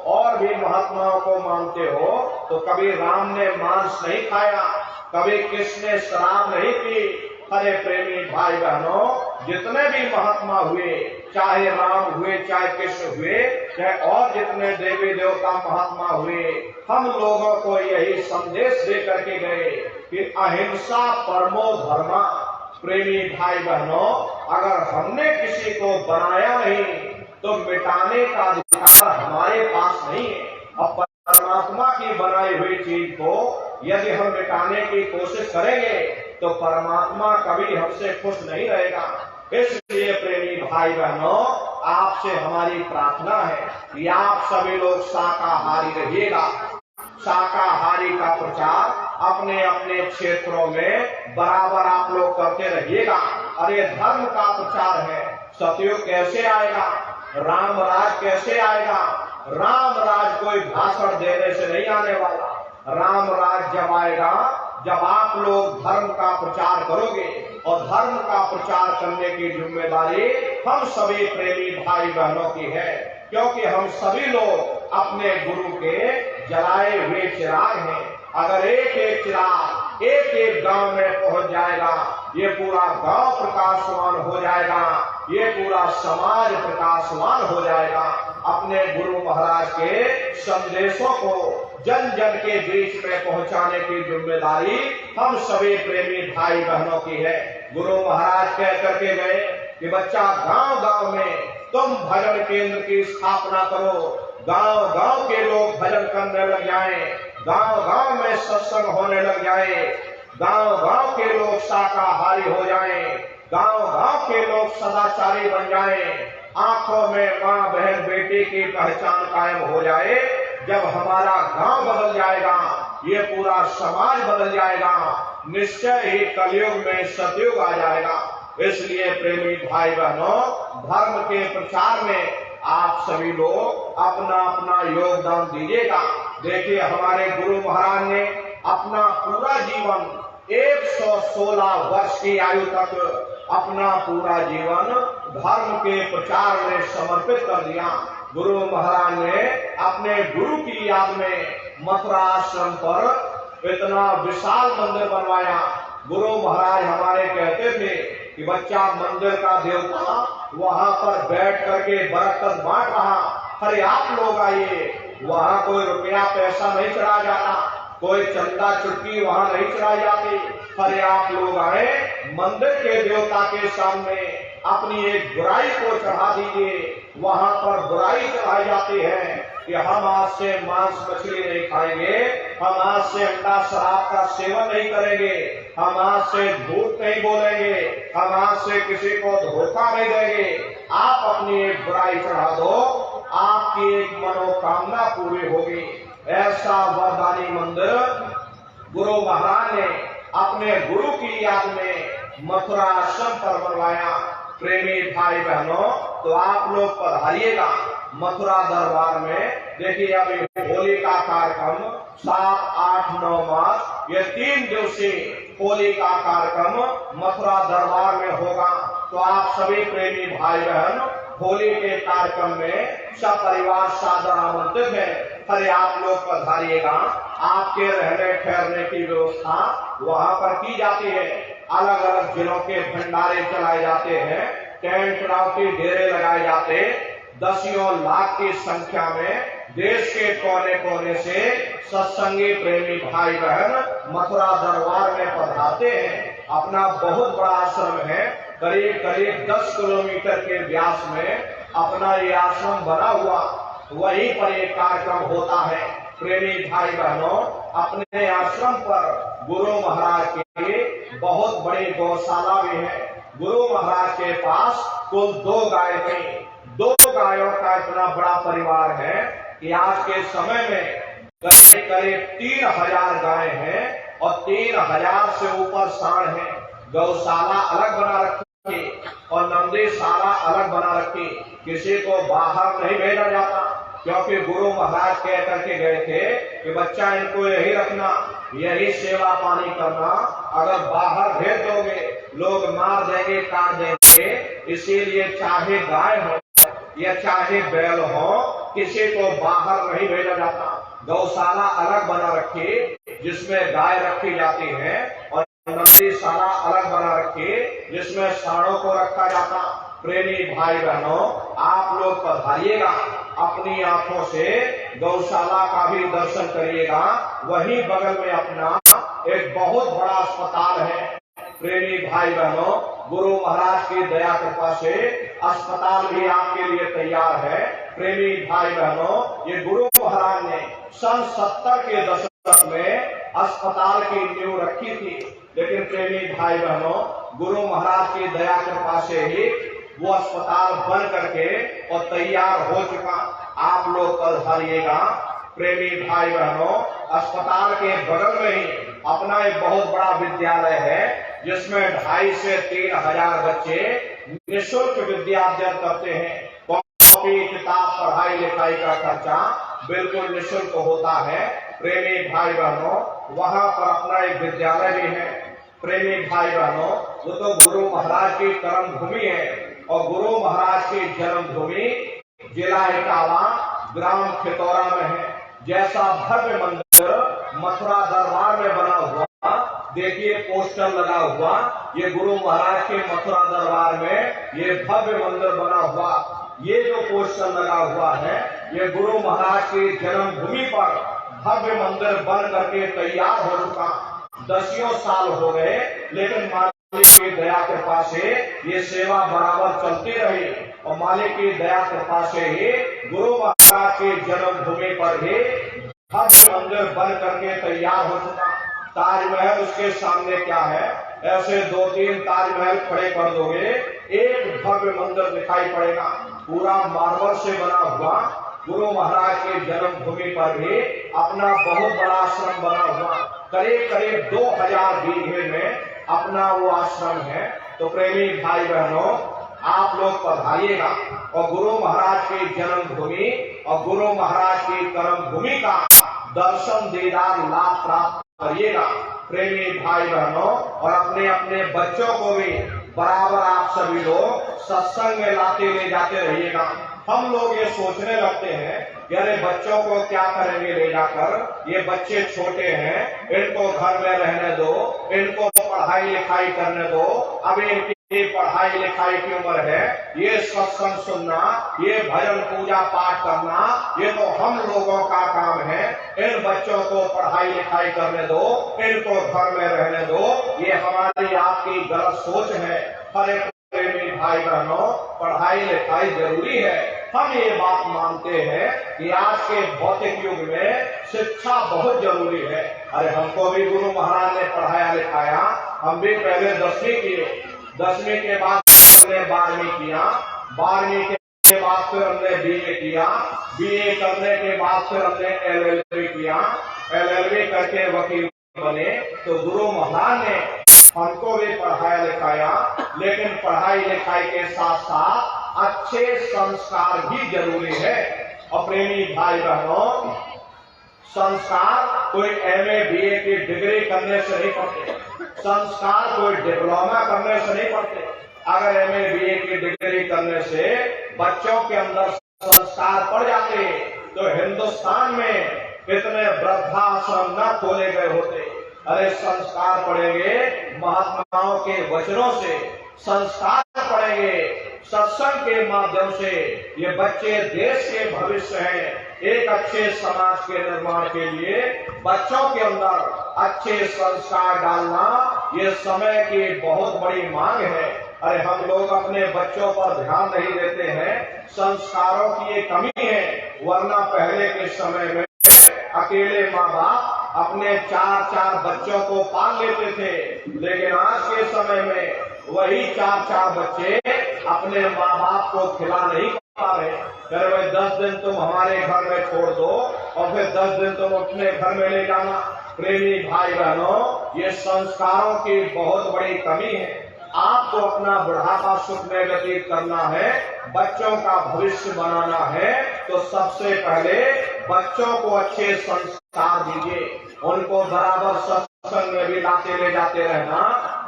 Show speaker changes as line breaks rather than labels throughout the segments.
और भी महात्माओं को मानते हो तो कभी राम ने मांस नहीं खाया, कभी कृष्ण ने शराब नहीं पी। अरे प्रेमी भाई बहनों, जितने भी महात्मा हुए, चाहे राम हुए, चाहे कृष्ण हुए, चाहे और जितने देवी देवता महात्मा हुए, हम लोगों को यही संदेश दे करके गए कि अहिंसा परमो धर्मा। प्रेमी भाई बहनों, अगर हमने किसी को बनाया नहीं तो मिटाने का अधिकार हमारे पास नहीं है। अब परमात्मा की बनाई हुई चीज को यदि हम मिटाने की कोशिश करेंगे तो परमात्मा कभी हमसे खुश नहीं रहेगा। इसलिए प्रेमी भाई बहनों, आपसे हमारी प्रार्थना है कि आप सभी लोग शाकाहारी रहिएगा। शाकाहारी का प्रचार अपने अपने क्षेत्रों में बराबर आप लोग करते रहिएगा। अरे धर्म का प्रचार है, सतयुग कैसे आएगा, राम राज कैसे आएगा? राम राज कोई भाषण देने से नहीं आने वाला। राम राज जब आएगा जब आप लोग धर्म का प्रचार करोगे, और धर्म का प्रचार करने की जिम्मेदारी हम सभी प्रेमी भाई बहनों की है, क्योंकि हम सभी लोग अपने गुरु के जलाए हुए चिराग हैं। अगर एक एक चिराग एक एक गांव में पहुंच जाएगा, ये पूरा गांव प्रकाशवान हो जाएगा, ये पूरा समाज प्रकाशवान हो जाएगा। अपने गुरु महाराज के संदेशों को जन जन के बीच में पहुंचाने की जिम्मेदारी हम सभी प्रेमी भाई बहनों की है। गुरु महाराज कह करके गए कि बच्चा गांव गांव में तुम भजन केंद्र की स्थापना करो, गांव गांव के लोग भजन करने लग जाएं, गांव गांव में सत्संग होने लग जाए, गांव गांव के लोग शाकाहारी हो जाएं, गांव गांव के लोग सदाचारी बन जाएं, आंखों में माँ बहन बेटी की पहचान कायम हो जाए। जब हमारा गांव बदल जाएगा, ये पूरा समाज बदल जाएगा, निश्चय ही कलयुग में सतयुग आ जाएगा। इसलिए प्रेमी भाई बहनों, धर्म के प्रचार में आप सभी लोग अपना अपना योगदान दीजिएगा। देखिए, हमारे गुरु महाराज ने अपना पूरा जीवन 116 वर्ष की आयु तक अपना पूरा जीवन धर्म के प्रचार में समर्पित कर दिया। गुरु महाराज ने अपने गुरु की याद में मथुरा आश्रम पर इतना विशाल मंदिर बनवाया। गुरु महाराज हमारे कहते थे कि बच्चा मंदिर का देवता वहां पर बैठ करके बरकत बांट रहा, अरे आप लोग आइए, वहां कोई रुपया पैसा नहीं चढ़ा जाता, कोई चंदा चुटकी वहां नहीं चढ़ाई जाती। अरे आप लोग आए, मंदिर के देवता के सामने अपनी एक बुराई को चढ़ा दीजिए। वहां पर बुराई चढ़ाई जाती है कि हम आज से मांस मछली नहीं खाएंगे, हम आज से अंडा शराब का सेवन नहीं करेंगे, हम आज से झूठ नहीं बोलेंगे, हम आज से किसी को धोखा नहीं देंगे। आप अपनी एक बुराई चढ़ा दो, आपकी एक मनोकामना पूरी होगी। ऐसा वरदानी मंदिर गुरु महाराज ने अपने गुरु की याद में मथुरा आश्रम पर बनवाया। प्रेमी भाई बहनों, तो आप लोग पधारिएगा मथुरा दरबार में। देखिए, अभी होली का कार्यक्रम 7, 8, 9 मार्च ये 3 दिवसीय होली का कार्यक्रम मथुरा दरबार में होगा। तो आप सभी प्रेमी भाई बहन होली के कार्यक्रम में सब परिवार सादर आमंत्रित है। अरे आप लोग पधारिएगा। आपके रहने ठहरने की व्यवस्था वहाँ पर की जाती है। अलग अलग जिलों के भंडारे चलाए जाते हैं, टेंट राउटी डेरे लगाए जाते। दसियों लाख की संख्या में देश के कोने कोने से सत्संगी प्रेमी भाई बहन मथुरा दरबार में पधारते हैं। अपना बहुत बड़ा आश्रम है, करीब करीब 10 किलोमीटर के व्यास में अपना ये आश्रम बना हुआ, वहीं पर एक कार्यक्रम होता है। प्रेमी भाई बहनों, अपने आश्रम पर गुरु महाराज की बहुत बड़ी गौशाला भी है। गुरु महाराज के पास कुल 2 गाय थी। 2 गायों का इतना बड़ा परिवार है कि आज के समय में करीब करीब 3000 गाय हैं और 3000 से ऊपर सांड हैं। गौशाला अलग बना रखी और नंदीशाला अलग बना रखी। किसी को बाहर नहीं भेजा जाता, क्योंकि गुरु महाराज कह करके गए थे कि बच्चा इनको यही रखना, यही सेवा पानी करना। अगर बाहर भेज दोगे लोग मार देंगे, काट देंगे। इसीलिए चाहे गाय हो या चाहे बैल हो, किसी को बाहर नहीं भेजा जाता। गौशाला अलग बना रखी जिसमें गाय रखी जाती है, और नंदीशाला अलग बना रखी जिसमें सांडों को रखा जाता। प्रेमी भाई बहनों, आप लोग पधारिएगा, अपनी आंखों से गौशाला का भी दर्शन करिएगा। वहीं बगल में अपना एक बहुत बड़ा अस्पताल है। प्रेमी भाई बहनों, गुरु महाराज की दया कृपा से अस्पताल भी आपके लिए तैयार है। प्रेमी भाई बहनों, ये गुरु महाराज ने सन 70 के दशक में अस्पताल की नींव रखी थी, लेकिन प्रेमी भाई बहनों, गुरु महाराज की दया कृपा से ही वो अस्पताल बन करके और तैयार हो चुका। आप लोग पधारिएगा। प्रेमी भाई बहनों, अस्पताल के बगल में ही अपना एक बहुत बड़ा विद्यालय है जिसमें 2,500 से 3,000 बच्चे निःशुल्क विद्यार्जन करते हैं। कॉपी किताब पढ़ाई लिखाई का खर्चा बिल्कुल निःशुल्क होता है। प्रेमी भाई बहनों, वहां पर अपना एक विद्यालय भी है। प्रेमी भाई बहनों, वो तो गुरु महाराज की कर्म भूमि है, और गुरु महाराज की जन्मभूमि जिला इटावा ग्राम खितौरा में है। जैसा भव्य मंदिर मथुरा दरबार में बना हुआ, देखिए पोस्टर लगा हुआ, ये गुरु महाराज के मथुरा दरबार में ये भव्य मंदिर बना हुआ। ये जो पोस्टर लगा हुआ है, ये गुरु महाराज की जन्मभूमि पर भव्य मंदिर बन करके तैयार हो चुका। 10 साल हो गए, लेकिन मालिक की दया कृपा से ये सेवा बराबर चलती रही, और मालिक की दया कृपा से ही गुरु महाराज की जन्मभूमि पर ही भव्य मंदिर बन करके तैयार हो चुका। ताजमहल उसके सामने क्या है, ऐसे 2-3 ताजमहल खड़े कर दोगे, एक भव्य मंदिर दिखाई पड़ेगा, पूरा मार्बल से बना हुआ। गुरु महाराज की जन्मभूमि पर भी अपना बहुत बड़ा आश्रम बना हुआ, करीब 2000 बीघे में अपना वो आश्रम है। तो प्रेमी भाई बहनों, आप लोग पधारिएगा और गुरु महाराज की जन्मभूमि और गुरु महाराज की कर्म भूमि का दर्शन दीदार लाभ प्राप्त करिएगा। प्रेमी भाई बहनों, और अपने अपने बच्चों को भी बराबर आप सभी लोग सत्संग में लाते ले जाते रहिएगा। हम लोग ये सोचने लगते हैं कि अरे बच्चों को क्या करेंगे ले जाकर, ये बच्चे छोटे हैं, इनको घर में रहने दो, इनको पढ़ाई लिखाई करने दो, अभी इनकी पढ़ाई लिखाई की उम्र है, ये सत्संग सुनना, ये भजन पूजा पाठ करना, ये तो हम लोगों का काम है। इन बच्चों को पढ़ाई लिखाई करने दो, इनको घर में रहने दो, ये हमारी आपकी गलत सोच है। हरे प्रेमी भाई बहनों, पढ़ाई लिखाई जरूरी है। हम ये बात मानते हैं कि आज के भौतिक युग में शिक्षा बहुत जरूरी है। अरे हमको भी गुरु महाराज ने पढ़ाया लिखाया, हम भी पहले 10वीं किए, 10वीं के बाद हमने 12वीं किया, 12वीं के बाद फिर हमने BA किया, BA करने के बाद फिर हमने LLB किया, LLB करके वकील बने। तो गुरु महाराज ने हमको भी पढ़ाया लिखाया, लेकिन पढ़ाई लिखाई के साथ साथ अच्छे संस्कार भी जरूरी है। और प्रेमी भाई बहनों, संस्कार कोई MA BA की डिग्री करने से नहीं पढ़ते, संस्कार कोई डिप्लोमा करने से नहीं पढ़ते। अगर MA BA की डिग्री करने से बच्चों के अंदर संस्कार पड़ जाते तो हिंदुस्तान में इतने वृद्धाश्रम न खोले गए होते। अरे संस्कार पढ़ेंगे महात्माओं के वचनों से, संस्कार पढ़ेंगे सत्संग के माध्यम से। ये बच्चे देश के भविष्य हैं। एक अच्छे समाज के निर्माण के लिए बच्चों के अंदर अच्छे संस्कार डालना ये समय की बहुत बड़ी मांग है। अरे हम लोग अपने बच्चों पर ध्यान नहीं देते हैं, संस्कारों की ये कमी है। वरना पहले के समय में अकेले माँ बाप अपने 4-4 बच्चों को पाल लेते थे, लेकिन आज के समय में वही 4-4 बच्चे अपने माँ बाप को खिला नहीं पा रहे। अरे भाई 10 दिन तुम हमारे घर में छोड़ दो और फिर 10 दिन तुम अपने घर में ले जाना। प्रेमी भाई बहनों, ये संस्कारों की बहुत बड़ी कमी है। आपको अपना बुढ़ापा सुख में व्यतीत करना है, बच्चों का भविष्य बनाना है, तो सबसे पहले बच्चों को अच्छे संस्कार दीजिए, उनको बराबर सत्संग में भी लाते ले जाते रहना।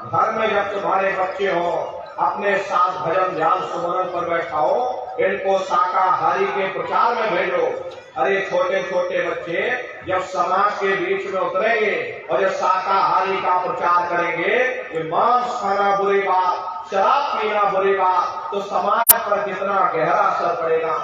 घर में जब तुम्हारे बच्चे हो, अपने साथ भजन ध्यान सुमरन पर बैठाओ, इनको शाकाहारी के प्रचार में भेजो। अरे छोटे छोटे बच्चे जब समाज के बीच में उतरेंगे और जब शाकाहारी का प्रचार करेंगे कि मांस खाना बुरी बात, शराब पीना बुरी बात, तो समाज पर कितना गहरा असर पड़ेगा।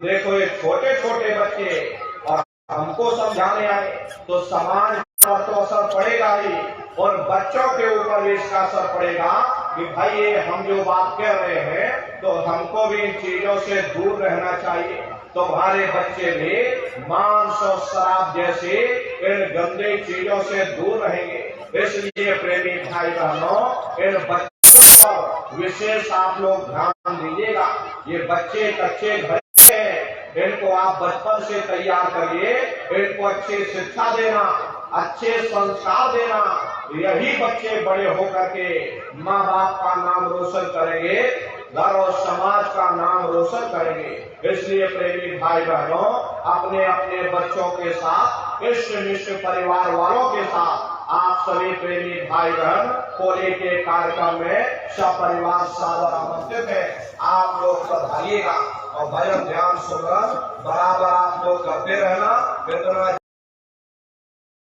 देखो ये छोटे छोटे बच्चे और हमको समझाने आए तो समाज पर तो असर पड़ेगा ही, और बच्चों के ऊपर भी इसका असर पड़ेगा कि भाई ये हम जो बात कह रहे हैं तो हमको भी इन चीजों से दूर रहना चाहिए। तो हमारे बच्चे भी मांस और शराब जैसे इन गंदे चीजों से दूर रहेंगे। इसलिए प्रेमी भाई बहनों, इन बच्चों पर विशेष आप लोग ध्यान दीजिएगा। ये बच्चे कच्चे घर हैं, इनको आप बचपन से तैयार करिए, इनको अच्छी शिक्षा देना, अच्छे संस्कार देना, यही बच्चे बड़े होकर के माँ बाप का नाम रोशन करेंगे, घर और समाज का नाम रोशन करेंगे। इसलिए प्रेमी भाई बहनों, अपने अपने बच्चों के साथ, इष्ट मिष्ट परिवार वालों के साथ आप सभी प्रेमी भाई बहन होली के कार्यक्रम में सपरिवार सादर आमंत्रित है। आप लोग पधारिएगा और भजन ध्यान सुनकर बराबर आप लोग करते रहना।